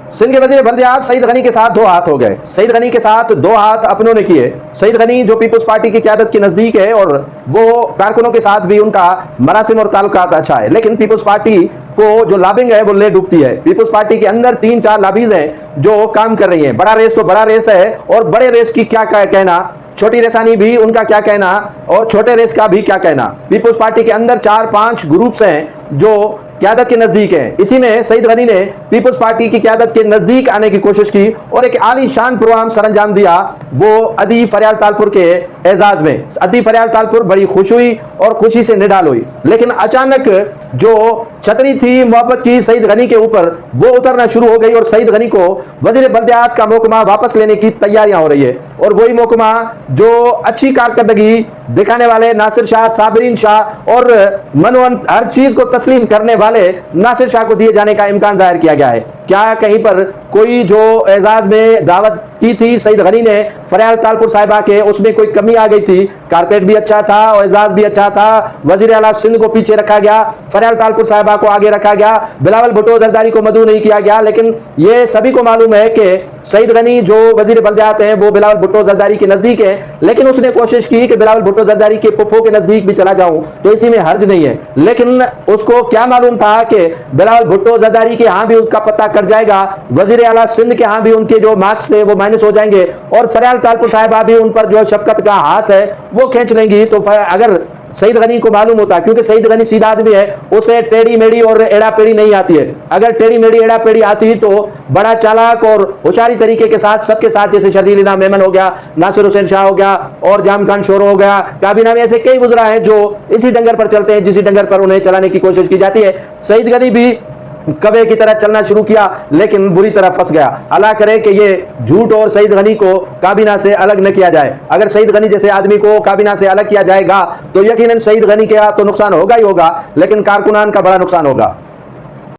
सिंध के वजीर बल्दियात सईद गनी के साथ दो हाथ हो गए। सईद गनी के साथ दो हाथ अपनों ने किए। सईद गनी जो पीपुल्स पार्टी की क़यादत के नज़दीक है और वो कारकुनों के साथ भी उनका मरासिम और ताल्लुकात अच्छा है, लेकिन पीपुल्स पार्टी को जो लॉबिंग है वो ले डूबती है। पीपुल्स पार्टी के अंदर 3-4 लॉबीज हैं जो काम कर रही हैं। बड़ा रेस तो बड़ा रेस है, और बड़े रेस की क्या कहना, छोटी रेसानी भी उनका क्या कहना, और छोटे रेस का भी क्या कहना। पीपुल्स पार्टी के अंदर 4-5 ग्रुप्स हैं जो क़यादत के नज़दीक है। इसी में सईद गनी ने पीपुल्स पार्टी की क़यादत के नज़दीक आने की कोशिश की और एक आली शान प्रोग्राम सर अंजाम दिया, वो अदी फरियाल तालपुर के एजाज में। अदी फरियाल तालपुर बड़ी खुश हुई और खुशी से निढाल हुई, लेकिन अचानक जो छतरी थी मोहब्बत की सईद गनी के ऊपर, वो उतरना शुरू हो गई और सईद गनी को वज़ीर बल्दियात का महकमा वापस लेने की तैयारियां हो रही है। और वही महकमा जो अच्छी कारकर्दगी दिखाने वाले नासिर शाह, साबरीन शाह और मनोअन हर चीज को तस्लीम करने वाले नासिर शाह को दिए जाने का इम्कान जाहिर किया गया है। क्या कहीं पर कोई जो एजाज में दावत की थी सईद गनी ने फरियाल तालपुर साहिबा के, उसमें कोई कमी आ गई थी? कारपेट भी अच्छा था और एजाज भी अच्छा था। वजीर आला सिंध को पीछे रखा गया, फरियाल तालपुर साहिबा को आगे रखा गया, बिलावल भुट्टो जरदारी को मदऊ नहीं किया गया। लेकिन ये सभी को मालूम है कि सईद गनी जो वजीर बल्दियात हैं वो बिलावल भुट्टो जरदारी के नजदीक है, लेकिन उसने कोशिश की कि बिलावल भुट्टो जरदारी के पुप्पो के नजदीक भी चला जाऊं तो इसी में हर्ज नहीं है। लेकिन उसको क्या मालूम था कि बिलावल भुट्टो जरदारी के यहाँ भी उसका पता कट जाएगा, वजीर आला सिंध के यहाँ भी उनके जो मार्क्स थे वो माइनस हो जाएंगे, और फरियाल तालपुर साहिबा भी उन पर जो शफकत का हाथ है वो खींच लेंगी। तो अगर सईद गनी को मालूम होता, क्योंकि सईद गनी सीधा आदमी है, उसे टेढ़ी मेढ़ी और एड़ा पेड़ी नहीं आती है। अगर टेढ़ी मेढ़ी एड़ा पेड़ी आती तो बड़ा चालाक और होशियारी तरीके के साथ सबके साथ, जैसे शर्जील इनाम मेमन हो गया, नासिर हुसैन शाह हो गया और जाम खान शोरो हो गया, काबीना में ऐसे कई गुजरा है जो इसी डंगर पर चलते हैं जिसी डंगर पर उन्हें चलाने की कोशिश की जाती है। सईद गनी भी कवे की तरह चलना शुरू किया, लेकिन बुरी तरह फंस गया। अल्लाह करे कि ये झूठ और सईद गनी को काबीना से अलग न किया जाए। अगर सईद गनी जैसे आदमी को काबीना से अलग किया जाएगा तो यकीनन सईद गनी का तो नुकसान होगा ही होगा, लेकिन कारकुनान का बड़ा नुकसान होगा।